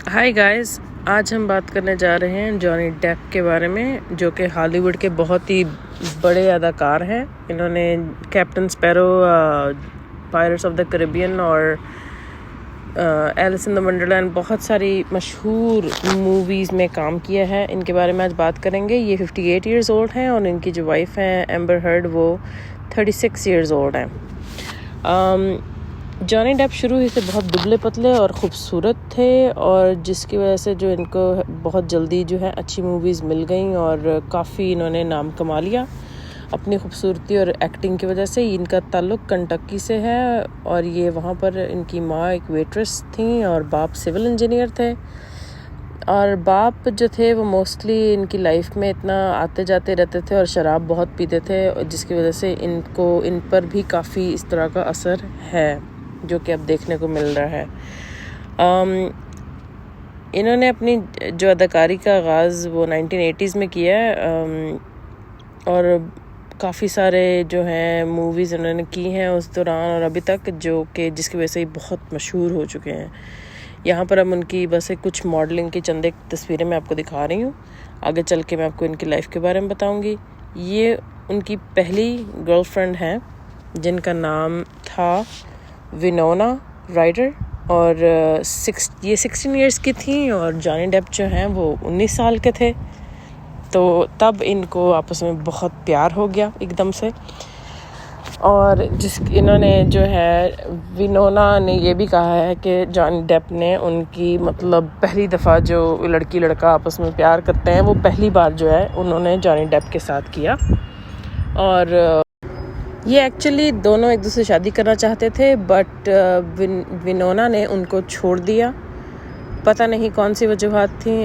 Hi guys, आज हम बात करने जा रहे हैं जॉनी डेप के बारे में, जो कि हॉलीवुड के बहुत ही बड़े अदाकार हैं। इन्होंने captain sparrow, pirates of the Caribbean और एलिस इन द वंडरलैंड, बहुत सारी मशहूर मूवीज़ में काम किया है। इनके बारे में आज बात करेंगे। ये 58 ईयर्स ओल्ड हैं और इनकी जो वाइफ हैं एम्बर हर्ड, वो 36 ईयर्स ओल्ड हैं। जॉनी डेप शुरू ही से बहुत दुबले पतले और ख़ूबसूरत थे, और जिसकी वजह से जो इनको बहुत जल्दी जो है अच्छी मूवीज़ मिल गई और काफ़ी इन्होंने नाम कमा लिया अपनी खूबसूरती और एक्टिंग की वजह से। इनका ताल्लुक़ कंटकी से है और ये वहाँ पर इनकी माँ एक वेट्रेस थी और बाप सिविल इंजीनियर थे। और बाप जो थे वो मोस्टली इनकी लाइफ में इतना आते जाते रहते थे और शराब बहुत पीते थे, जिसकी वजह से इन पर भी काफ़ी इस तरह का असर है जो कि अब देखने को मिल रहा है। इन्होंने अपनी जो अदाकारी का आगाज़ वो 1980s में किया है, और काफ़ी सारे जो हैं मूवीज़ इन्होंने की हैं उस दौरान और अभी तक, जो कि जिसकी वजह से बहुत मशहूर हो चुके हैं। यहाँ पर अब उनकी बस कुछ मॉडलिंग की चंद एक तस्वीरें मैं आपको दिखा रही हूँ। आगे चल के मैं आपको इनकी लाइफ के बारे में बताऊँगी। ये उनकी पहली गर्लफ्रेंड हैं जिनका नाम था विनोना राइडर, और ये 16 इयर्स की थी और जॉनी डेप जो हैं वो 19 साल के थे। तो तब इनको आपस में बहुत प्यार हो गया एकदम से। और इन्होंने जो है विनोना ने ये भी कहा है कि जॉनी डेप ने उनकी मतलब पहली दफ़ा जो लड़की लड़का आपस में प्यार करते हैं वो पहली बार जो है उन्होंने जॉनी डेप के साथ किया। और ये एक्चुअली दोनों एक दूसरे से शादी करना चाहते थे, बट विनोना ने उनको छोड़ दिया। पता नहीं कौन सी वजूहात थी,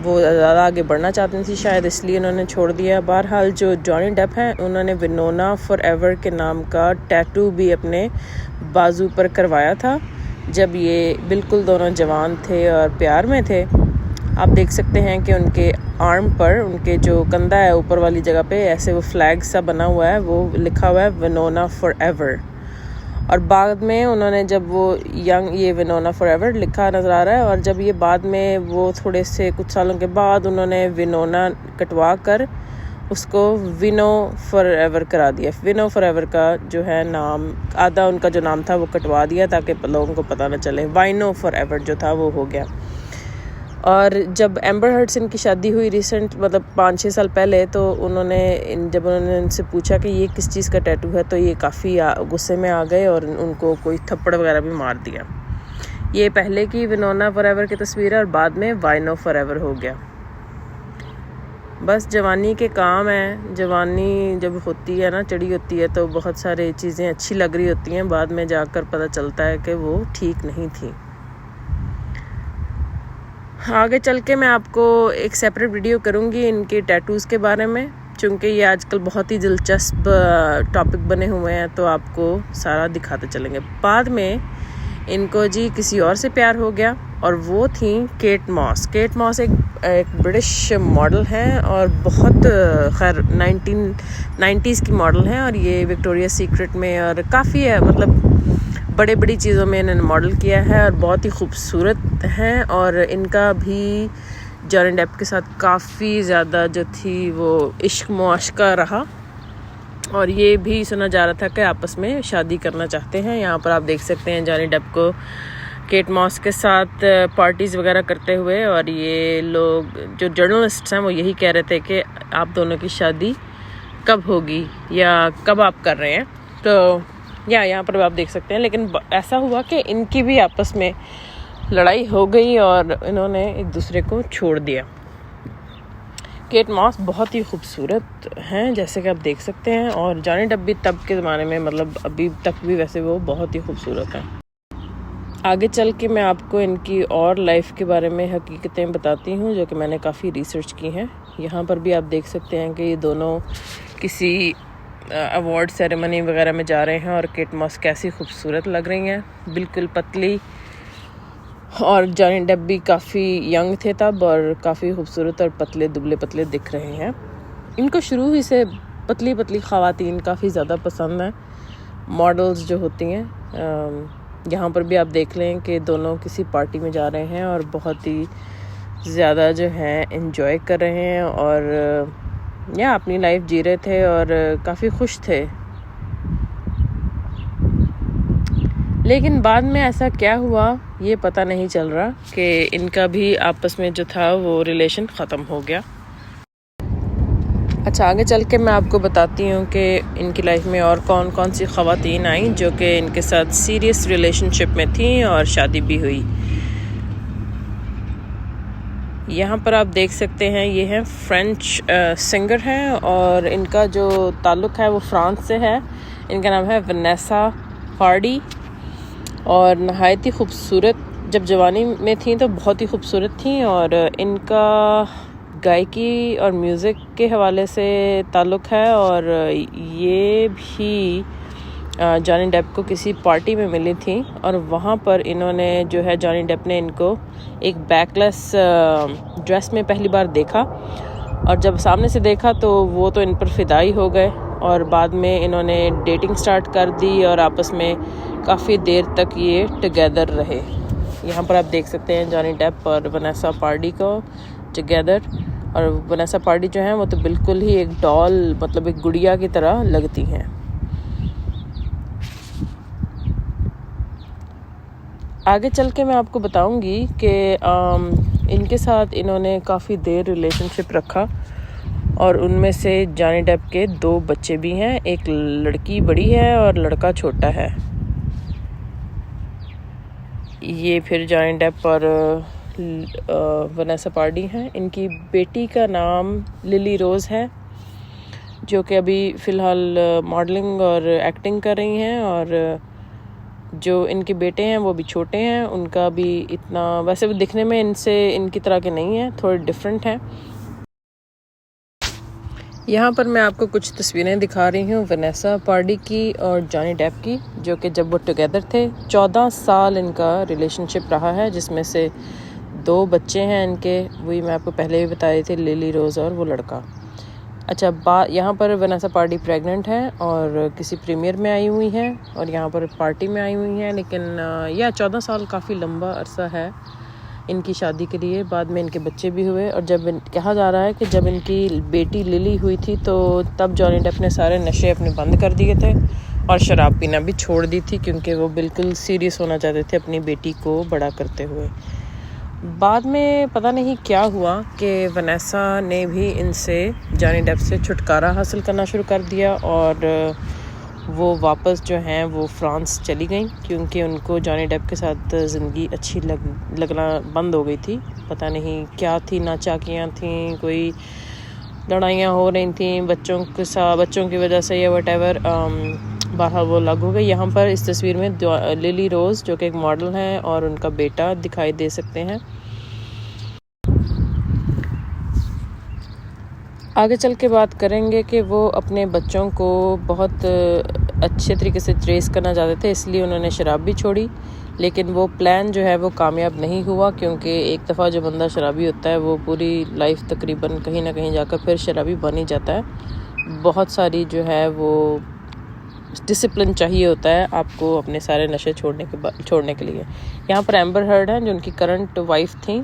वो ज़्यादा आगे बढ़ना चाहती थी शायद, इसलिए उन्होंने छोड़ दिया। बहरहाल जो जॉनी डेप हैं उन्होंने विनोना फॉरएवर के नाम का टैटू भी अपने बाजू पर करवाया था जब ये बिल्कुल दोनों जवान थे और प्यार में थे। आप देख सकते हैं कि उनके आर्म पर, उनके जो कंधा है ऊपर वाली जगह पे ऐसे वो फ्लैग सा बना हुआ है, वो लिखा हुआ है विनोना फॉरएवर। और बाद में उन्होंने जब वो ये विनोना फॉरएवर लिखा नज़र आ रहा है, और जब ये बाद में वो थोड़े से कुछ सालों के बाद उन्होंने विनोना कटवा कर उसको विनो फॉरएवर करा दिया। विनो फॉरएवर का जो है नाम, आधा उनका जो नाम था वो कटवा दिया ताकि लोगों को पता न चले। वाइनो फॉरएवर जो था वो हो गया। और जब एम्बर हर्ड से इनकी शादी हुई रिसेंट, मतलब 5-6 साल पहले, तो जब उन्होंने इनसे पूछा कि ये किस चीज़ का टैटू है, तो ये काफ़ी गुस्से में आ गए और उनको कोई थप्पड़ वगैरह भी मार दिया। ये पहले की विनोना फॉरएवर की तस्वीर है और बाद में वाइनो फॉरएवर हो गया। बस जवानी के काम है। जवानी जब होती है ना, चढ़ी होती है, तो बहुत सारी चीज़ें अच्छी लग रही होती हैं, बाद में जाकर पता चलता है कि वो ठीक नहीं थी। आगे चल के मैं आपको एक सेपरेट वीडियो करूँगी इनके टैटूज़ के बारे में, चूँकि ये आजकल बहुत ही दिलचस्प टॉपिक बने हुए हैं, तो आपको सारा दिखाते चलेंगे। बाद में इनको जी किसी और से प्यार हो गया और वो थी केट मॉस। केट मॉस एक ब्रिटिश मॉडल हैं और बहुत खैर 1990s की मॉडल हैं, और ये विक्टोरिया सीक्रेट में और काफ़ी है, मतलब बड़ी चीज़ों में इन्होंने मॉडल किया है और बहुत ही खूबसूरत हैं। और इनका भी जॉनी डेप के साथ काफ़ी ज़्यादा जो थी वो इश्क मुआशका रहा, और ये भी सुना जा रहा था कि आपस में शादी करना चाहते हैं। यहाँ पर आप देख सकते हैं जॉनी डेप को केट मॉस के साथ पार्टीज़ वगैरह करते हुए, और ये लोग जो जर्नलिस्ट्स हैं वो यही कह रहे थे कि आप दोनों की शादी कब होगी या कब आप कर रहे हैं। तो यहाँ पर आप देख सकते हैं, लेकिन ऐसा हुआ कि इनकी भी आपस में लड़ाई हो गई और इन्होंने एक दूसरे को छोड़ दिया। केट मॉस बहुत ही खूबसूरत हैं जैसे कि आप देख सकते हैं, और जॉनी डेप भी तब के ज़माने में, मतलब अभी तक भी वैसे वो बहुत ही खूबसूरत हैं। आगे चल के मैं आपको इनकी और लाइफ के बारे में हकीकतें बताती हूँ जो कि मैंने काफ़ी रिसर्च की हैं। यहाँ पर भी आप देख सकते हैं कि ये दोनों किसी अवार्ड सेरेमनी वगैरह में जा रहे हैं, और केट मॉस कैसी खूबसूरत लग रही हैं, बिल्कुल पतली। और जॉनी डेप भी काफ़ी यंग थे तब और काफ़ी खूबसूरत और पतले दुबले पतले दिख रहे हैं। इनको शुरू ही से पतली ख़वातीन काफ़ी ज़्यादा पसंद हैं, मॉडल्स जो होती हैं। यहाँ पर भी आप देख लें कि दोनों किसी पार्टी में जा रहे हैं और बहुत ही ज़्यादा जो है एंजॉय कर रहे हैं और या अपनी लाइफ जी रहे थे और काफ़ी खुश थे। लेकिन बाद में ऐसा क्या हुआ ये पता नहीं चल रहा कि इनका भी आपस में जो था वो रिलेशन ख़त्म हो गया। अच्छा, आगे चल के मैं आपको बताती हूँ कि इनकी लाइफ में और कौन कौन सी ख़वातीन आई जो कि इनके साथ सीरियस रिलेशनशिप में थी और शादी भी हुई। यहाँ पर आप देख सकते हैं ये हैं फ्रेंच सिंगर हैं और इनका जो ताल्लुक़ है वो फ्रांस से है। इनका नाम है वनेसा पार्डी और नहायत ही खूबसूरत, जब जवानी में थी तो बहुत ही खूबसूरत थी और इनका गायकी और म्यूज़िक के हवाले से ताल्लुक़ है और ये भी जॉनी डेप को किसी पार्टी में मिली थी और वहाँ पर इन्होंने जो है जॉनी डेप ने इनको एक बैकलेस ड्रेस में पहली बार देखा और जब सामने से देखा तो वो तो इन पर फिदाई हो गए और बाद में इन्होंने डेटिंग स्टार्ट कर दी और आपस में काफ़ी देर तक ये टुगेदर रहे। यहाँ पर आप देख सकते हैं जॉनी डेप और वनेसा पार्डी को टुगेदर और वनेसा पार्डी जो है वो तो बिल्कुल ही एक डॉल, मतलब एक गुड़िया की तरह लगती हैं। आगे चल के मैं आपको बताऊंगी कि इनके साथ इन्होंने काफ़ी देर रिलेशनशिप रखा और उनमें से जॉनी डेप के 2 बच्चे भी हैं, एक लड़की बड़ी है और लड़का छोटा है। ये फिर जॉनी डेप और वनेसा पार्डी हैं। इनकी बेटी का नाम लिली रोज़ है जो कि अभी फ़िलहाल मॉडलिंग और एक्टिंग कर रही हैं और जो इनके बेटे हैं वो भी छोटे हैं, उनका भी इतना, वैसे वो दिखने में इनकी तरह के नहीं हैं, थोड़े डिफरेंट हैं। यहाँ पर मैं आपको कुछ तस्वीरें दिखा रही हूँ वनेसा पार्डी की और जॉनी डेप की, जो कि जब वो टुगेदर थे 14 साल इनका रिलेशनशिप रहा है, जिसमें से 2 बच्चे हैं इनके, वही मैं आपको पहले भी बताई थी, लिली रोज़ और वो लड़का। अच्छा, यहाँ पर वनेसा पार्डी प्रेग्नेंट है और किसी प्रीमियर में आई हुई है और यहाँ पर पार्टी में आई हुई हैं, लेकिन यह 14 साल काफ़ी लंबा अरसा है इनकी शादी के लिए। बाद में इनके बच्चे भी हुए और जब कहा जा रहा है कि जब इनकी बेटी लिली हुई थी तो तब जॉनी डेप ने सारे नशे अपने बंद कर दिए थे और शराब पीना भी छोड़ दी थी, क्योंकि वो बिल्कुल सीरियस होना चाहते थे अपनी बेटी को बड़ा करते हुए। बाद में पता नहीं क्या हुआ कि वनेसा ने भी इनसे जॉनी डेप से छुटकारा हासिल करना शुरू कर दिया और वो वापस जो हैं वो फ्रांस चली गई, क्योंकि उनको जॉनी डेप के साथ ज़िंदगी अच्छी लगना बंद हो गई थी। पता नहीं क्या थी, नाचाकियाँ थी, कोई लड़ाइयाँ हो रही थी बच्चों के साथ, बच्चों की वजह से या व्हाटएवर, बहरहाल वो अलग हो गई। यहाँ पर इस तस्वीर में लिली रोज़ जो कि एक मॉडल हैं और उनका बेटा दिखाई दे सकते हैं। आगे चल के बात करेंगे कि वो अपने बच्चों को बहुत अच्छे तरीके से ट्रेस करना चाहते थे, इसलिए उन्होंने शराब भी छोड़ी, लेकिन वो प्लान जो है वो कामयाब नहीं हुआ, क्योंकि एक दफ़ा जो बंदा शराबी होता है वो पूरी लाइफ तकरीबन कहीं ना कहीं जाकर फिर शराबी बन ही जाता है। बहुत सारी जो है वो डिसिप्लिन चाहिए होता है आपको अपने सारे नशे छोड़ने के लिए। यहाँ पर एम्बर हर्ड हैं जो उनकी करंट वाइफ थी,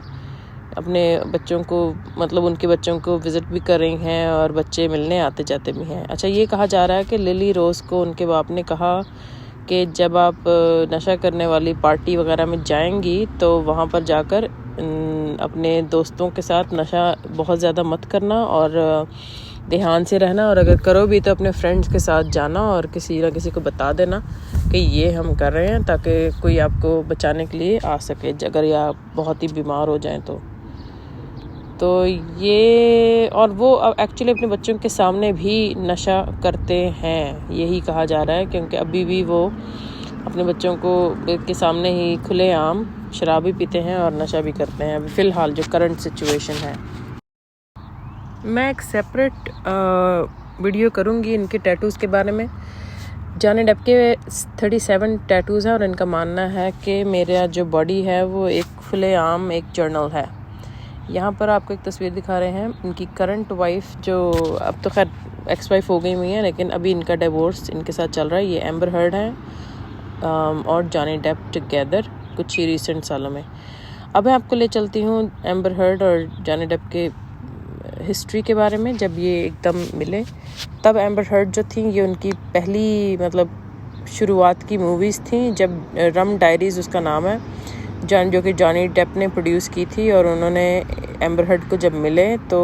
अपने बच्चों को, मतलब उनके बच्चों को विज़िट भी कर रही हैं और बच्चे मिलने आते जाते भी हैं। अच्छा, ये कहा जा रहा है कि लिली रोज़ को उनके बाप ने कहा कि जब आप नशा करने वाली पार्टी वगैरह में जाएंगी तो वहाँ पर जाकर अपने दोस्तों के साथ नशा बहुत ज़्यादा मत करना और ध्यान से रहना, और अगर करो भी तो अपने फ्रेंड्स के साथ जाना और किसी ना किसी को बता देना कि ये हम कर रहे हैं, ताकि कोई आपको बचाने के लिए आ सके अगर या आप बहुत ही बीमार हो जाएं तो ये, और वो अब एक्चुअली अपने बच्चों के सामने भी नशा करते हैं, यही कहा जा रहा है, क्योंकि अभी भी वो अपने बच्चों को के सामने ही खुलेआम शराब भी पीते हैं और नशा भी करते हैं, अभी फ़िलहाल जो करंट सिचुएशन है। मैं एक सेपरेट वीडियो करूँगी इनके टैटूज़ के बारे में। जॉनी डेप के 37 टैटूज़ हैं और इनका मानना है कि मेरा जो बॉडी है वो एक खुलेआम एक जर्नल है। यहाँ पर आपको एक तस्वीर दिखा रहे हैं इनकी करंट वाइफ, जो अब तो खैर एक्स वाइफ हो गई हुई है, लेकिन अभी इनका डिवोर्स इनके साथ चल रहा है। ये एम्बर हर्ड हैं और जॉनी डेप टुगेदर कुछ ही रिसेंट सालों में। अब मैं आपको ले चलती हूँ एम्बर हर्ड और जॉनी डेप के हिस्ट्री के बारे में। जब ये एकदम मिले तब एम्बर हर्ड जो थी ये उनकी पहली मतलब शुरुआत की मूवीज़ थी। जब रम डायरीज़ उसका नाम है, जो कि जॉनी डेप ने प्रोड्यूस की थी। और उन्होंने एम्बर हर्ड को जब मिले तो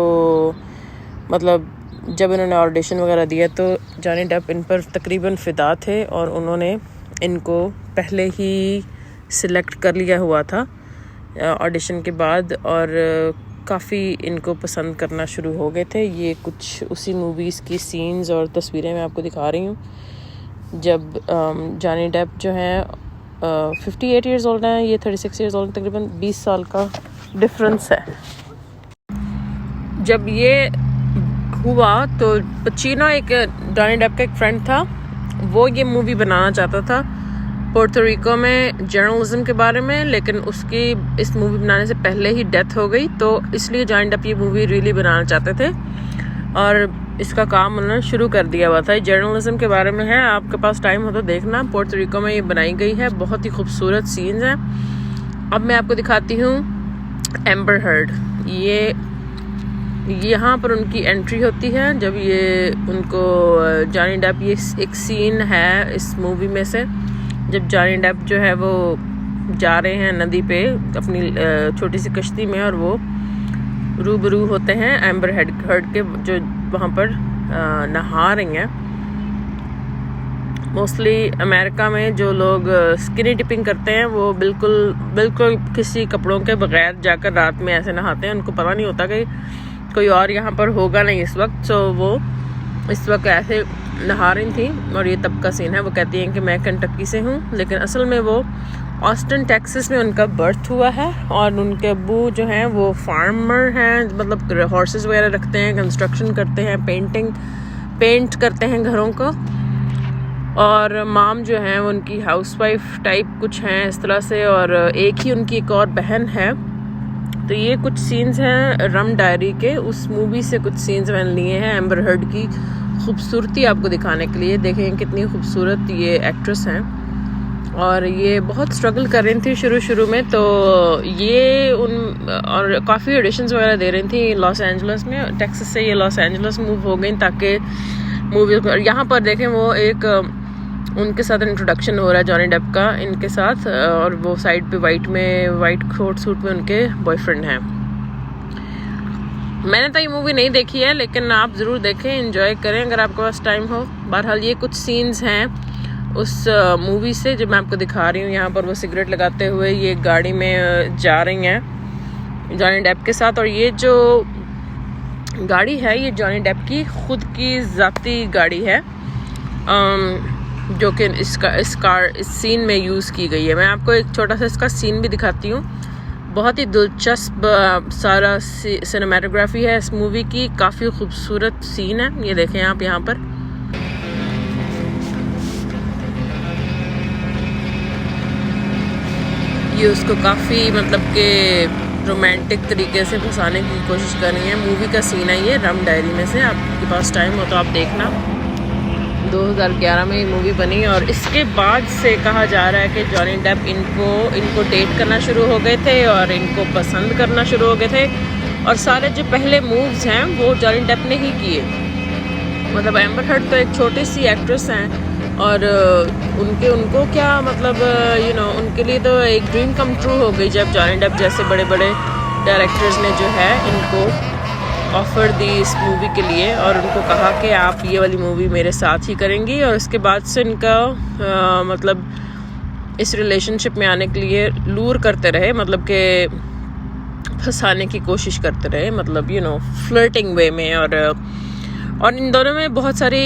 मतलब जब इन्होंने ऑडिशन वगैरह दिया तो जॉनी डेप इन पर तकरीबन फ़िदा थे और उन्होंने इनको पहले ही सिलेक्ट कर लिया हुआ था ऑडिशन के बाद और काफ़ी इनको पसंद करना शुरू हो गए थे। ये कुछ उसी मूवीज़ की सीन्स और तस्वीरें मैं आपको दिखा रही हूँ जब जॉनी डेप जो हैं 58 ईयर्स ओल्ड हैं, ये 36 ईयर्स ओल्ड, तकरीबन 20 साल का डिफरेंस है। जब ये हुआ तो पचीनो एक जॉनी डेप का एक फ्रेंड था, वो ये मूवी बनाना चाहता था पोर्टो रिको में जर्नलिज्म के बारे में, लेकिन उसकी इस मूवी बनाने से पहले ही डेथ हो गई। तो इसलिए जॉनी डेप ये मूवी रियली बनाना चाहते थे और इसका काम उन्होंने शुरू कर दिया हुआ था। जर्नलिज्म के बारे में है, आपके पास टाइम हो तो देखना। पोर्टो रिको में ये बनाई गई है, बहुत ही खूबसूरत सीन्स हैं। अब मैं आपको दिखाती हूँ एम्बर हर्ड। ये यहाँ पर उनकी एंट्री होती है जब ये उनको जॉनी डेप, ये एक सीन है इस मूवी में से जब जॉनी डेप जो है वो जा रहे हैं नदी पे अपनी छोटी सी कश्ती में और वो रूबरू होते हैं एम्बर हर्ड के जो वहाँ पर नहा रही हैं। मोस्टली अमेरिका में जो लोग स्किनी डिपिंग करते हैं वो बिल्कुल किसी कपड़ों के बगैर जाकर रात में ऐसे नहाते हैं। उनको पता नहीं होता कि कोई और यहाँ पर होगा नहीं इस वक्त, तो वो इस वक्त ऐसे नहा रही थी और ये तब का सीन है। वो कहती हैं कि मैं कंटकी से हूँ, लेकिन असल में वो ऑस्टिन टेक्सास में उनका बर्थ हुआ है और उनके अब्बू जो हैं वो फार्मर हैं, मतलब हॉर्सेस वगैरह रखते हैं, कंस्ट्रक्शन करते हैं, पेंट करते हैं घरों को। और माम जो हैं वो उनकी हाउसवाइफ टाइप कुछ हैं इस तरह से, और एक ही उनकी एक और बहन है। तो ये कुछ सीन्स हैं रम डायरी के, उस मूवी से कुछ सीन्स मैंने लिए हैं एम्बर हर्ड की खूबसूरती आपको दिखाने के लिए। देखें कितनी खूबसूरत ये एक्ट्रेस हैं और ये बहुत स्ट्रगल कर रही थी शुरू में। तो ये और काफ़ी ऑडिशंस वगैरह दे रही थी लॉस एंजलिस में। टेक्सास से ये लॉस एंजलिस मूव हो गई ताकि मूवी यहाँ पर देखें वो एक उनके साथ इंट्रोडक्शन हो रहा है जॉनी डेप का इनके साथ, और वो साइड पे वाइट कोट सूट में उनके बॉयफ्रेंड हैं। मैंने तो ये मूवी नहीं देखी है, लेकिन आप ज़रूर देखें, एंजॉय करें अगर आपके पास टाइम हो। बहरहाल ये कुछ सीन्स हैं उस मूवी से जो मैं आपको दिखा रही हूँ। यहाँ पर वो सिगरेट लगाते हुए ये गाड़ी में जा रही हैं जॉनी डेप के साथ, और ये जो गाड़ी है ये जॉनी डेप की खुद की ज़ाती गाड़ी है जो कि इस सीन में यूज़ की गई है। मैं आपको एक छोटा सा इसका सीन भी दिखाती हूँ। बहुत ही दिलचस्प सारा सिनेमेटोग्राफी है इस मूवी की, काफ़ी खूबसूरत सीन है। ये देखें आप यहाँ पर ये उसको काफ़ी मतलब कि रोमांटिक तरीके से फंसाने की कोशिश कर रही है। मूवी का सीन है ये रम डायरी में से, आपके पास टाइम हो तो आप देखना। 2011 में ये मूवी बनी और इसके बाद से कहा जा रहा है कि जॉनी डेप इनको डेट करना शुरू हो गए थे और इनको पसंद करना शुरू हो गए थे, और सारे जो पहले मूव्स हैं वो जॉनी डेप ने ही किए। मतलब एम्बर हर्ड तो एक छोटी सी एक्ट्रेस हैं और उनको क्या मतलब उनके लिए तो एक ड्रीम कम ट्रू हो गई जब जॉनी डेप जैसे बड़े बड़े डायरेक्टर्स ने जो है इनको ऑफ़र दी इस मूवी के लिए और उनको कहा कि आप ये वाली मूवी मेरे साथ ही करेंगी। और उसके बाद से इनका मतलब इस रिलेशनशिप में आने के लिए लूर करते रहे, मतलब कि फंसाने की कोशिश करते रहे, मतलब फ्लर्टिंग वे में। और इन दोनों में बहुत सारी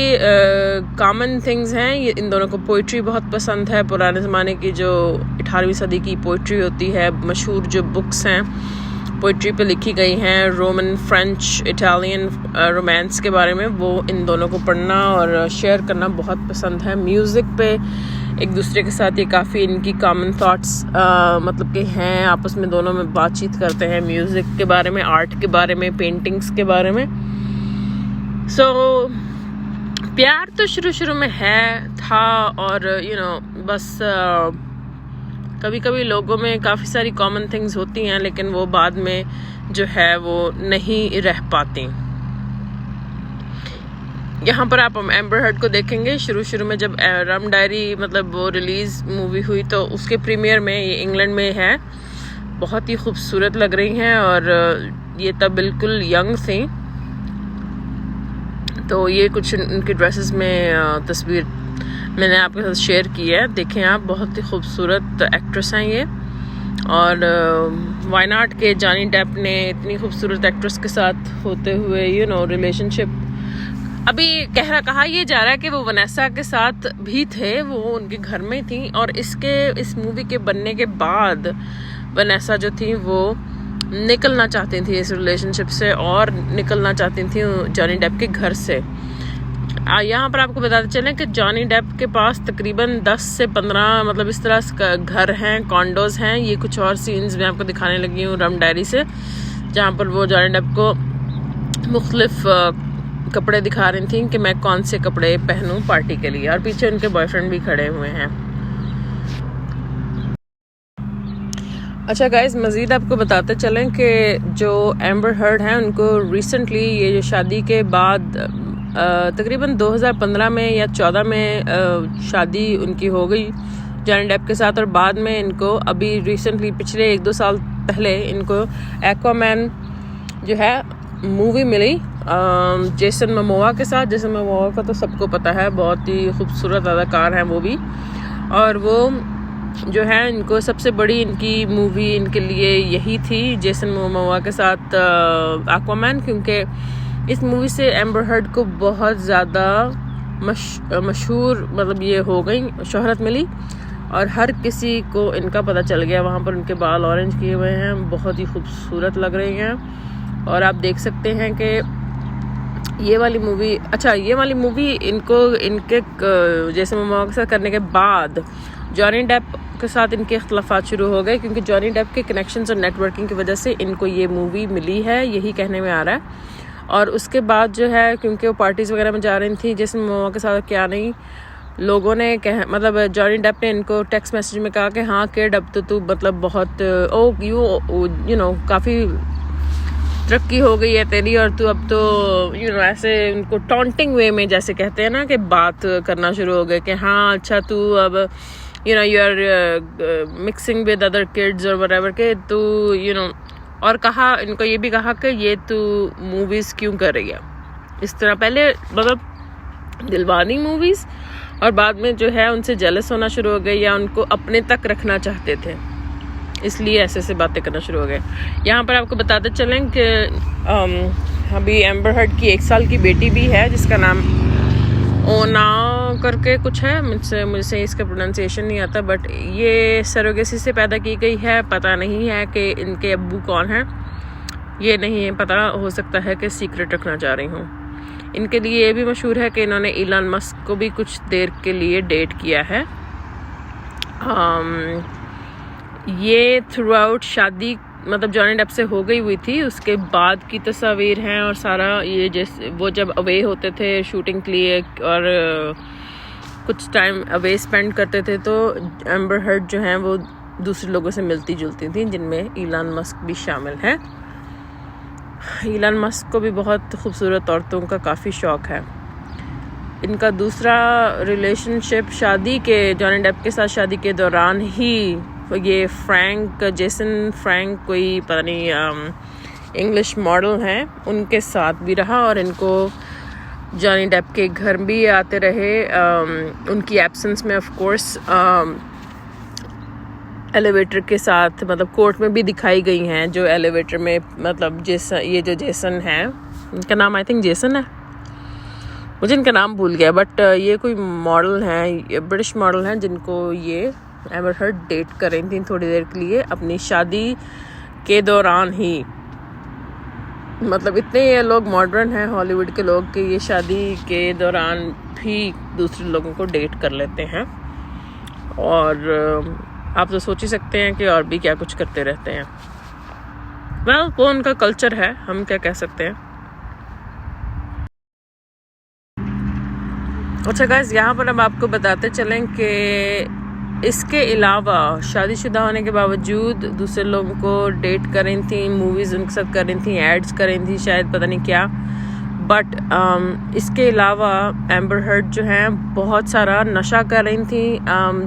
कॉमन थिंग्स हैं। इन दोनों को पोइट्री बहुत पसंद है, पुराने ज़माने की जो 18वीं सदी की पोइट्री होती है, मशहूर जो बुक्स हैं पोइट्री पे लिखी गई हैं, रोमन, फ्रेंच, इटालियन रोमांस के बारे में, वो इन दोनों को पढ़ना और शेयर करना बहुत पसंद है। म्यूज़िक पे एक दूसरे के साथ ये काफ़ी इनकी कॉमन थॉट्स मतलब कि हैं, आपस में दोनों में बातचीत करते हैं म्यूज़िक के बारे में, आर्ट के बारे में, पेंटिंग्स के बारे में। प्यार तो शुरू में था और बस कभी कभी लोगों में काफ़ी सारी कॉमन थिंग्स होती हैं, लेकिन वो बाद में जो है वो नहीं रह पाती। यहाँ पर आप एम्बर हर्ड को देखेंगे शुरू में जब रम डायरी मतलब वो रिलीज़ मूवी हुई तो उसके प्रीमियर में, ये इंग्लैंड में है, बहुत ही खूबसूरत लग रही हैं और ये तब बिल्कुल यंग थी। तो ये कुछ उनकी ड्रेसेस में तस्वीर मैंने आपके साथ शेयर की है, देखें आप, बहुत ही खूबसूरत एक्ट्रेस हैं ये। और वायनाड के जॉनी डेप ने इतनी खूबसूरत एक्ट्रेस के साथ होते हुए रिलेशनशिप, अभी कहा ये जा रहा है कि वो वनेसा के साथ भी थे, वो उनके घर में थी, और इस मूवी के बनने के बाद वनेसा जो थी वो निकलना चाहती थी इस रिलेशनशिप से और निकलना चाहती थी जॉनी डेप के घर से। यहाँ पर आपको बताते चलें कि जॉनी डेप के पास तकरीबन 10 से 15 मतलब इस तरह घर हैं, कॉन्डोज हैं। ये कुछ और सीन्स मैं आपको दिखाने लगी हूँ रम डायरी से, जहाँ पर वो जॉनी डेप को मुख्तलिफ कपड़े दिखा रही थी कि मैं कौन से कपड़े पहनूं पार्टी के लिए, और पीछे उनके बॉयफ्रेंड भी खड़े हुए हैं। अच्छा गाइज, मज़ीद आपको बताते चलें कि जो एम्बर हर्ड हैं उनको रिसेंटली ये जो शादी के बाद तकरीबन 2015 में या 14 में शादी उनकी हो गई जॉनी डेप के साथ, और बाद में इनको अभी रिसेंटली पिछले 1-2 साल पहले इनको एक्वामैन जो है मूवी मिली जेसन मोमोआ के साथ। जेसन मोमोआ का तो सबको पता है, बहुत ही खूबसूरत अदाकार हैं वो भी, और वो जो है इनको सबसे बड़ी इनकी मूवी इनके लिए यही थी जेसन मोमोआ के साथ एक्वामैन, क्योंकि इस मूवी से एम्बर हर्ड को बहुत ज़्यादा मशहूर मतलब ये हो गई, शोहरत मिली, और हर किसी को इनका पता चल गया। वहाँ पर उनके बाल ऑरेंज किए हुए हैं, बहुत ही खूबसूरत लग रही हैं, और आप देख सकते हैं कि ये वाली मूवी इनके जैसे मोमोआ के साथ करने के बाद जॉनी डेप के साथ इनके इख्तलाफात शुरू हो गए, क्योंकि जॉनी डेप के कनेक्शंस और नेटवर्किंग की वजह से इनको ये मूवी मिली है, यही कहने में आ रहा है। और उसके बाद जो है, क्योंकि वो पार्टीज़ वगैरह में जा रही थी जैसे मोमोआ के साथ, क्या नहीं, लोगों ने मतलब जॉनी डेप ने इनको टेक्स्ट मैसेज में कहा कि हाँ किड, अब तो तू मतलब बहुत काफ़ी तरक्की हो गई है तेरी, और तू अब तो ऐसे उनको टॉन्टिंग वे में जैसे कहते हैं ना कि बात करना शुरू हो गए कि हाँ अच्छा तू अब you are mixing with other kids और व्हाटएवर के तू और कहा, इनको ये भी कहा कि ये तू मूवीज़ क्यों कर रही है इस तरह। पहले मतलब दिलवानी मूवीज़, और बाद में जो है उनसे जेलस होना शुरू हो गए या उनको अपने तक रखना चाहते थे, इसलिए ऐसे बातें करना शुरू हो गए। यहाँ पर आपको बताते चलें कि अभी एम्बर हर्ड की 1 साल की बेटी भी है जिसका नाम ओना करके कुछ है, मुझसे इसका प्रोनाउंसिएशन नहीं आता, बट ये सरोगेसी से पैदा की गई है। पता नहीं है कि इनके अब्बू कौन हैं, ये नहीं है पता, हो सकता है कि सीक्रेट रखना चाह रही हूँ। इनके लिए ये भी मशहूर है कि इन्होंने इलॉन मस्क को भी कुछ देर के लिए डेट किया है। ये थ्रू आउट शादी मतलब जॉनी डेप से हो गई हुई थी, उसके बाद की तस्वीर हैं, और सारा ये जैसे वो जब अवे होते थे शूटिंग के लिए और कुछ टाइम अवे स्पेंड करते थे, तो एम्बर हर्ड जो हैं वो दूसरे लोगों से मिलती जुलती थी, जिनमें इलॉन मस्क भी शामिल है। इलॉन मस्क को भी बहुत खूबसूरत औरतों का काफ़ी शौक़ है। इनका दूसरा रिलेशनशिप शादी के जॉनी डेप के साथ शादी के दौरान ही ये जेसन फ्रैंक कोई पता नहीं इंग्लिश मॉडल हैं, उनके साथ भी रहा, और इनको जॉनी डेप के घर भी आते रहे उनकी एब्सेंस में। ऑफ कोर्स एलिवेटर के साथ मतलब कोर्ट में भी दिखाई गई हैं, जो एलिवेटर में मतलब ये जो जेसन है, इनका नाम आई थिंक जेसन है, मुझे इनका नाम भूल गया, बट ये कोई मॉडल हैं, ब्रिटिश मॉडल हैं, जिनको ये एम्बर हर्ड डेट कर रही थी थोड़ी देर के लिए अपनी शादी के दौरान ही। मतलब इतने ये लोग मॉडर्न हैं हॉलीवुड के लोग कि ये शादी के दौरान भी दूसरे लोगों को डेट कर लेते हैं, और आप तो सोच ही सकते हैं कि और भी क्या कुछ करते रहते हैं। वेल, वो उनका कल्चर है, हम क्या कह सकते हैं। अच्छा गाइस, यहाँ पर हम आपको बताते चलें कि इसके अलावा शादीशुदा होने के बावजूद दूसरे लोगों को डेट कर रही थी, मूवीज़ उनके साथ कर रही थी, एड्स कर रही थी, शायद पता नहीं क्या। बट इसके अलावा एम्बर हर्ड जो हैं बहुत सारा नशा कर रही थी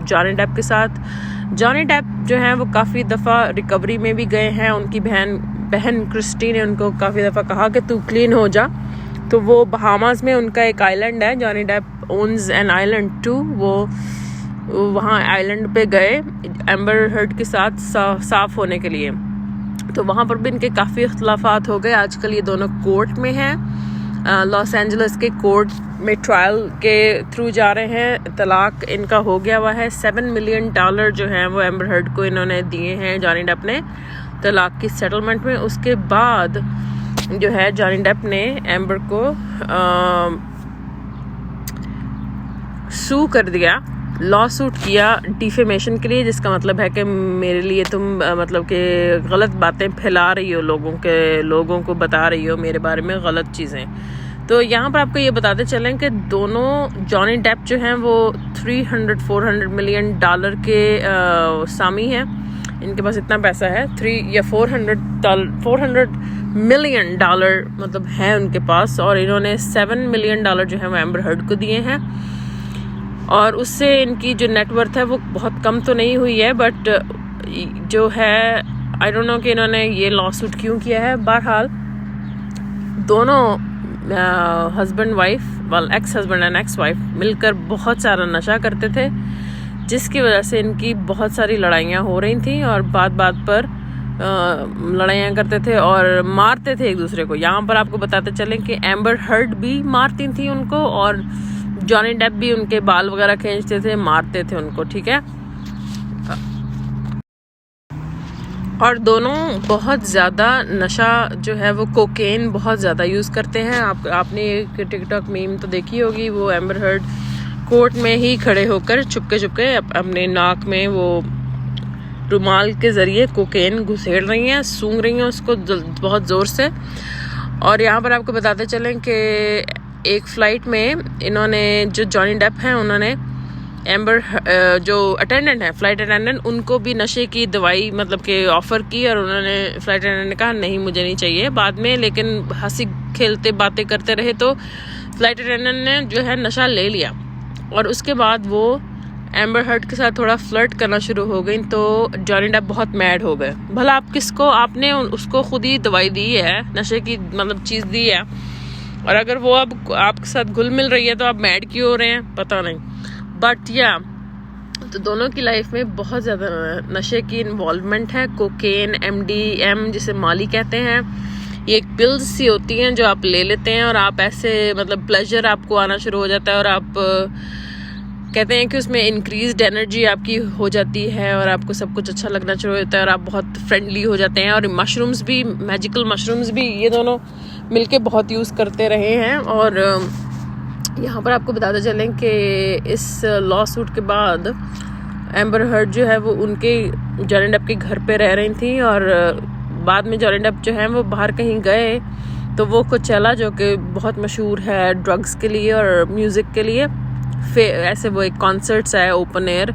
जॉनी डेप के साथ। जॉनी डेप जो हैं वो काफ़ी दफ़ा रिकवरी में भी गए हैं। उनकी बहन क्रिस्टी ने उनको काफ़ी दफ़ा कहा कि तू क्लीन हो जा। तो वो बहामास में उनका एक आइलैंड है, Johnny Depp owns an island too, वो वहाँ आइलैंड पे गए एम्बर हर्ड के साथ साफ होने के लिए। तो वहाँ पर भी इनके काफ़ी इख्तलाफात हो गए। आजकल ये दोनों कोर्ट में हैं, लॉस एंजलिस के कोर्ट में ट्रायल के थ्रू जा रहे हैं। तलाक इनका हो गया हुआ है। $7 मिलियन जो हैं वो एम्बर हर्ड को इन्होंने दिए हैं जॉनी डेप ने तलाक की सेटलमेंट में। उसके बाद जो है जॉनी डेप ने एम्बर को सू कर दिया, लॉ सूट किया डिफेमेशन के लिए, जिसका मतलब है कि मेरे लिए तुम मतलब कि गलत बातें फैला रही हो, लोगों को बता रही हो मेरे बारे में गलत चीज़ें। तो यहाँ पर आपको ये बताते चलें कि दोनों जॉनी डेप जो हैं वो 300-400 मिलियन डॉलर के सामी हैं। इनके पास इतना पैसा है, 3 या 400 मिलियन डॉलर मतलब है उनके पास। और इन्होंने $7 मिलियन जो है वो एम्बर हर्ड को दिए हैं। और उससे इनकी जो नेटवर्थ है वो बहुत कम तो नहीं हुई है, बट जो है आई डोंट नो कि इन्होंने ये लॉ सूट क्यों किया है। बहरहाल दोनों husband wife, ex husband and ex wife मिलकर बहुत सारा नशा करते थे, जिसकी वजह से इनकी बहुत सारी लड़ाइयाँ हो रही थी और बात पर लड़ाइयाँ करते थे और मारते थे एक दूसरे को। यहाँ पर आपको बताते चलें कि एम्बर हर्ड भी मारती थी उनको और जॉनी डेप भी उनके बाल वगैरह खींचते थे, मारते थे उनको, ठीक है। और दोनों बहुत ज़्यादा नशा जो है वो कोकेन बहुत ज़्यादा यूज़ करते हैं। आपने एक टिकटॉक मीम तो देखी होगी, वो एम्बर हर्ड कोर्ट में ही खड़े होकर चुपके अपने नाक में वो रुमाल के ज़रिए कोकेन घुसेड़ रही हैं, सूंघ रही हैं उसको बहुत ज़ोर से। और यहाँ पर आपको बताते चलें कि एक फ़्लाइट में इन्होंने, जो जॉनी डेप हैं, उन्होंने एम्बर जो अटेंडेंट है, फ्लाइट अटेंडेंट, उनको भी नशे की दवाई मतलब कि ऑफ़र की और उन्होंने फ्लाइट अटेंडेंट ने कहा नहीं मुझे नहीं चाहिए बाद में, लेकिन हंसी खेलते बातें करते रहे तो फ्लाइट अटेंडेंट ने जो है नशा ले लिया। और उसके बाद वो एम्बर हर्ड के साथ थोड़ा फ्लर्ट करना शुरू हो गई। तो जॉनी डेप बहुत मैड हो गए। भला आप किसको, आपने उसको खुद ही दवाई दी है, नशे की मतलब चीज़ दी है, और अगर वो अब आपके साथ घुल मिल रही है तो आप मैड क्यों हो रहे हैं, पता नहीं। बट या तो दोनों की लाइफ में बहुत ज़्यादा नशे की इन्वॉल्वमेंट है। कोकेन, MDM जिसे माली कहते हैं, ये एक पिल्स सी होती हैं जो आप ले लेते हैं और आप ऐसे मतलब प्लेजर आपको आना शुरू हो जाता है और आप कहते हैं कि उसमें इंक्रीज्ड एनर्जी आपकी हो जाती है और आपको सब कुछ अच्छा लगना शुरू होता है और आप बहुत फ्रेंडली हो जाते हैं। और मशरूम्स भी, मैजिकल मशरूम्स भी, ये दोनों मिलके बहुत यूज़ करते रहे हैं। और यहाँ पर आपको बताते चलें कि इस लॉ सूट के बाद एम्बर हर्ड जो है वो उनके जॉनी डेप के घर पे रह रही थी और बाद में जॉनी डेप जो है वो बाहर कहीं गए तो वो कोचेला जो कि बहुत मशहूर है ड्रग्स के लिए और म्यूज़िक के लिए, ऐसे वो एक कॉन्सर्ट्स है ओपन एयर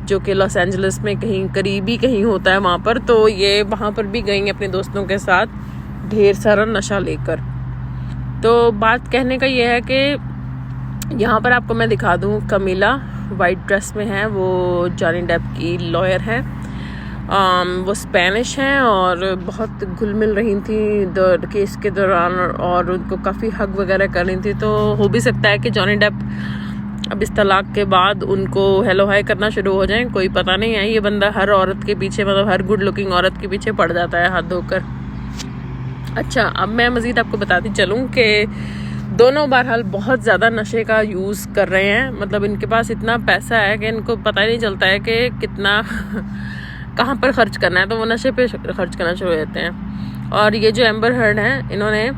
जो कि लॉस एंजलिस में कहीं करीबी कहीं होता है वहाँ पर। तो ये वहाँ पर भी गई अपने दोस्तों के साथ ढेर सारा नशा लेकर। तो बात कहने का ये है कि यहाँ पर आपको मैं दिखा दूँ, कमीला वाइट ड्रेस में है, वो जॉनी डेप की लॉयर है। वो स्पेनिश हैं और बहुत घुल मिल रही थी केस के दौरान और उनको काफ़ी हग वगैरह कर रही थी। तो हो भी सकता है कि जॉनी डेप अब इस तलाक के बाद उनको हेलो हाय करना शुरू हो जाए, कोई पता नहीं है। ये बंदा हर औरत के पीछे, मतलब हर गुड लुकिंग औरत के पीछे पड़ जाता है हाथ धोकर। अच्छा, अब मैं मज़ीद आपको बताती चलूँ कि दोनों बहरहाल बहुत ज़्यादा नशे का यूज़ कर रहे हैं। मतलब इनके पास इतना पैसा है कि इनको पता ही नहीं चलता है कि कितना कहाँ पर ख़र्च करना है, तो वो नशे पे खर्च करना शुरू हो जाते हैं। और ये जो एम्बर हर्ड हैं, इन्होंने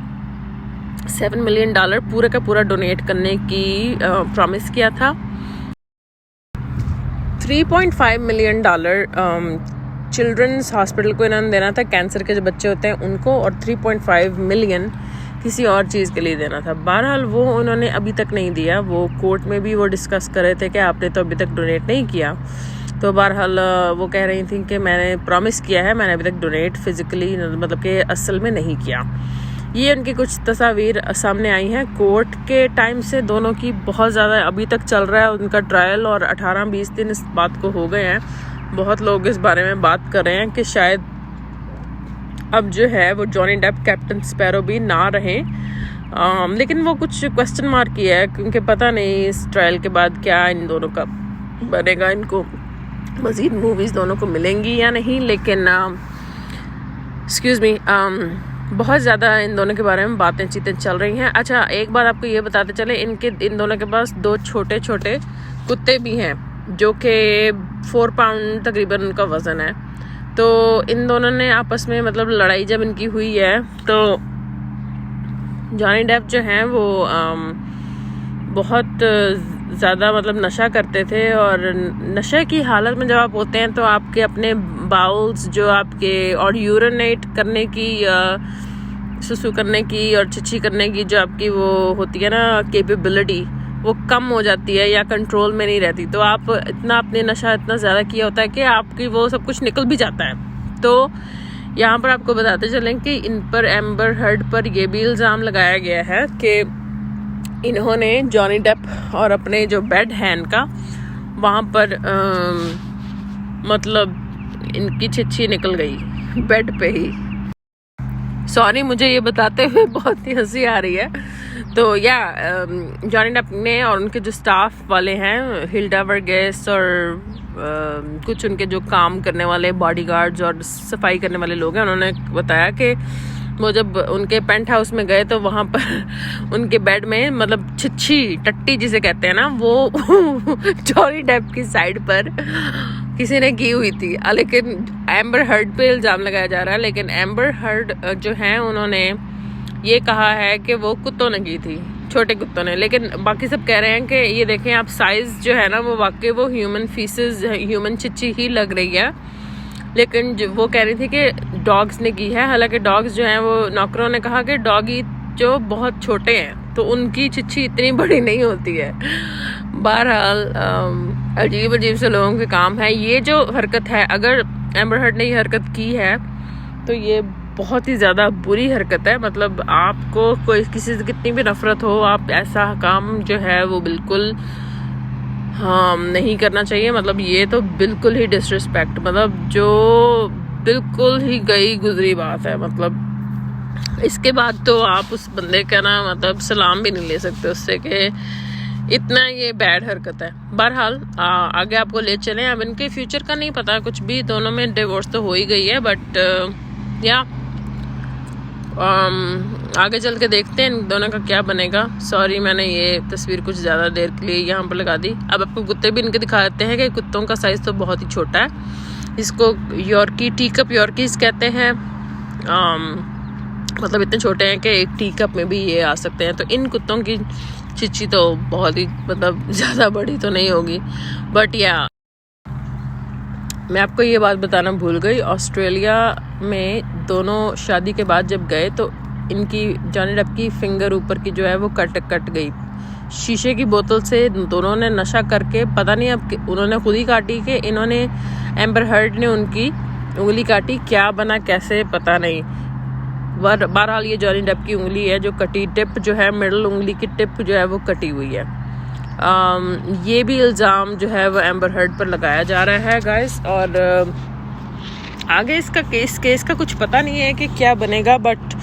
$7 मिलियन पूरे का पूरा डोनेट करने की प्रॉमिस किया था। $3.5 मिलियन चिल्ड्रंस हॉस्पिटल को इन्होंने देना था, कैंसर के जो बच्चे होते हैं उनको, और 3.5 मिलियन किसी और चीज़ के लिए देना था। बहरहाल वो उन्होंने अभी तक नहीं दिया। वो कोर्ट में भी वो डिस्कस कर रहे थे कि आपने तो अभी तक डोनेट नहीं किया। तो बहरहाल वो कह रही थी कि मैंने प्रॉमिस किया है, मैंने अभी तक डोनेट फिज़िकली मतलब कि असल में नहीं किया। ये उनकी कुछ तस्वीर सामने आई हैं कोर्ट के टाइम से, दोनों की बहुत ज़्यादा अभी तक चल रहा है उनका ट्रायल, और 18-20 दिन इस बात को हो गए हैं। बहुत लोग इस बारे में बात कर रहे हैं कि शायद अब जो है वो जॉनी डेप कैप्टन स्पैरो भी ना रहें। लेकिन वो कुछ क्वेश्चन मार्क किया है, क्योंकि पता नहीं इस ट्रायल के बाद क्या इन दोनों का बनेगा, इनको मज़ीद मूवीज़ दोनों को मिलेंगी या नहीं। लेकिन एक्सक्यूज़ मी, बहुत ज़्यादा इन दोनों के बारे में बातें चीतें चल रही हैं। अच्छा, एक बार आपको ये बताते चले, इन दोनों के पास 2 छोटे छोटे कुत्ते भी हैं जो कि 4 पाउंड तकरीबन उनका वज़न है। तो इन दोनों ने आपस में मतलब लड़ाई जब इनकी हुई है, तो जॉनी डेप जो हैं वो बहुत ज़्यादा मतलब नशा करते थे, और नशे की हालत में जब आप होते हैं तो आपके अपने बाउल्स जो आपके और यूरिनेट करने की, सुसु करने की और छिछी करने की जो आपकी वो होती है ना कैपेबिलिटी, वो कम हो जाती है या कंट्रोल में नहीं रहती। तो आप इतना अपने नशा इतना ज़्यादा किया होता है कि आपकी वो सब कुछ निकल भी जाता है। तो यहाँ पर आपको बताते चलें कि इन पर एम्बर हर्ड पर ये भी इल्ज़ाम लगाया गया है कि इन्होंने जॉनी डेप और अपने जो बेड है इनका, वहाँ पर मतलब इनकी छिछी निकल गई बेड पे ही। सॉरी, मुझे ये बताते हुए बहुत ही हंसी आ रही है। तो या जॉनी डेप ने और उनके जो स्टाफ वाले हैं, हिल्डा वर्गेस और कुछ उनके जो काम करने वाले बॉडीगार्ड्स और सफाई करने वाले लोग हैं, उन्होंने बताया कि वो जब उनके पेंट हाउस में गए तो वहाँ पर उनके बेड में मतलब छिछी टट्टी जिसे कहते हैं ना, वो जॉनी डेप की साइड पर किसी ने की हुई थी। लेकिन एम्बर हर्ड पे इल्ज़ाम लगाया जा रहा है, लेकिन एम्बर हर्ड जो हैं उन्होंने ये कहा है कि वो कुत्तों ने की थी, छोटे कुत्तों ने। लेकिन बाकी सब कह रहे हैं कि ये देखें आप, साइज़ जो है ना वो वाकई वो ह्यूमन फीसेस, ह्यूमन छिछी ही लग रही है। लेकिन जो वो कह रही थी कि डॉग्स ने की है, हालांकि डॉग्स जो हैं वो, नौकरों ने कहा कि डॉगी जो बहुत छोटे हैं तो उनकी छिछी इतनी बड़ी नहीं होती है। बहरहाल अजीब अजीब से लोगों के काम है। ये जो हरकत है, अगर एम्बर हर्ड ने ये हरकत की है तो ये बहुत ही ज़्यादा बुरी हरकत है। मतलब आपको कोई किसी से कितनी भी नफरत हो, आप ऐसा काम जो है वो बिल्कुल हाँ नहीं करना चाहिए। मतलब ये तो बिल्कुल ही डिसरिस्पेक्ट, मतलब जो बिल्कुल ही गई गुजरी बात है। मतलब इसके बाद तो आप उस बंदे का ना मतलब सलाम भी नहीं ले सकते उससे कि इतना ये बैड हरकत है। बहरहाल आगे आपको ले चलें। अब इनके फ्यूचर का नहीं पता कुछ भी, दोनों में डिवोर्स तो हो ही गई है, बट या आगे चल के देखते हैं इन दोनों का क्या बनेगा। सॉरी, मैंने ये तस्वीर कुछ ज़्यादा देर के लिए यहाँ पर लगा दी। अब आपको कुत्ते भी इनके दिखा देते हैं कि कुत्तों का साइज़ तो बहुत ही छोटा है। इसको यॉर्की, टी कप यॉर्कीज कहते हैं। मतलब इतने छोटे हैं कि एक टी कप में भी ये आ सकते हैं। तो इन कुत्तों की छिछी तो बहुत ही मतलब ज़्यादा बड़ी तो नहीं होगी, बट या मैं आपको ये बात बताना भूल गई। ऑस्ट्रेलिया में दोनों शादी के बाद जब गए तो इनकी जॉनी डेप की फिंगर ऊपर की जो है वो कट गई। शीशे की बोतल से दोनों ने नशा करके, पता नहीं अब उन्होंने खुद ही काटी कि इन्होंने, एम्बर हर्ड ने उनकी उंगली काटी, क्या बना कैसे पता नहीं। बहरहाल ये जॉनी डेप की उंगली है जो कटी, टिप जो है, मिडल उंगली की टिप जो है वो कटी हुई है। ये भी इल्ज़ाम जो है वो एम्बर हर्ड पर लगाया जा रहा है गाइस। और आगे इसका केस का कुछ पता नहीं है कि क्या बनेगा, बट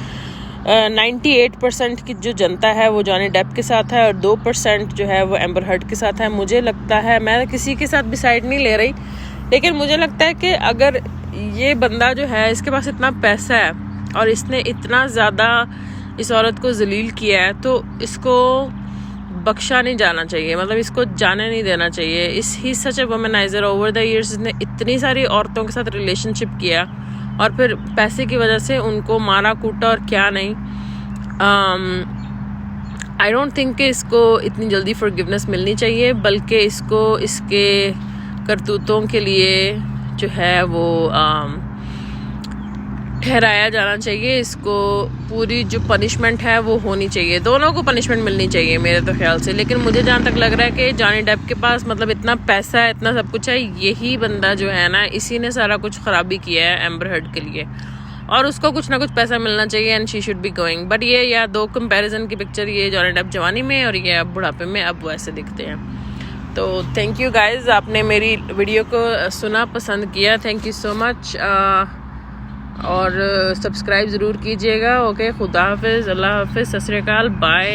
98% की जो जनता है वो जॉनी डेप के साथ है और 2% जो है वो एम्बर हर्ड के साथ है। मुझे लगता है, मैं किसी के साथ भी साइड नहीं ले रही, लेकिन मुझे लगता है कि अगर ये बंदा जो है इसके पास इतना पैसा है और इसने इतना ज़्यादा इस औरत को जलील किया है तो इसको बख्शा नहीं जाना चाहिए। मतलब इसको जाने नहीं देना चाहिए। इस ही सच ए वुमनाइजर। ओवर द इयर्स इसने इतनी सारी औरतों के साथ रिलेशनशिप किया और फिर पैसे की वजह से उनको मारा कूटा और क्या नहीं। आई डोंट थिंक कि इसको इतनी जल्दी फॉरगिवनेस मिलनी चाहिए, बल्कि इसको इसके करतूतों के लिए जो है वो ठहराया जाना चाहिए, इसको पूरी जो पनिशमेंट है वो होनी चाहिए, दोनों को पनिशमेंट मिलनी चाहिए मेरे तो ख्याल से। लेकिन मुझे जहाँ तक लग रहा है कि जॉनी डेप के पास मतलब इतना पैसा है, इतना सब कुछ है, यही बंदा जो है ना, इसी ने सारा कुछ ख़राबी किया है एम्बर हर्ड के लिए, और उसको कुछ ना कुछ पैसा मिलना चाहिए and she should be going. But ये या दो कंपैरिजन की पिक्चर, ये जॉनी डेप जवानी में और ये अब बुढ़ापे में, अब वैसे दिखते हैं। तो थैंक यू गाइज, आपने मेरी वीडियो को सुना, पसंद किया, थैंक यू सो मच। और सब्सक्राइब ज़रूर कीजिएगा। ओके, खुदा हाफिज़, अल्लाह हाफिज़, सत श्री अकाल, बाय।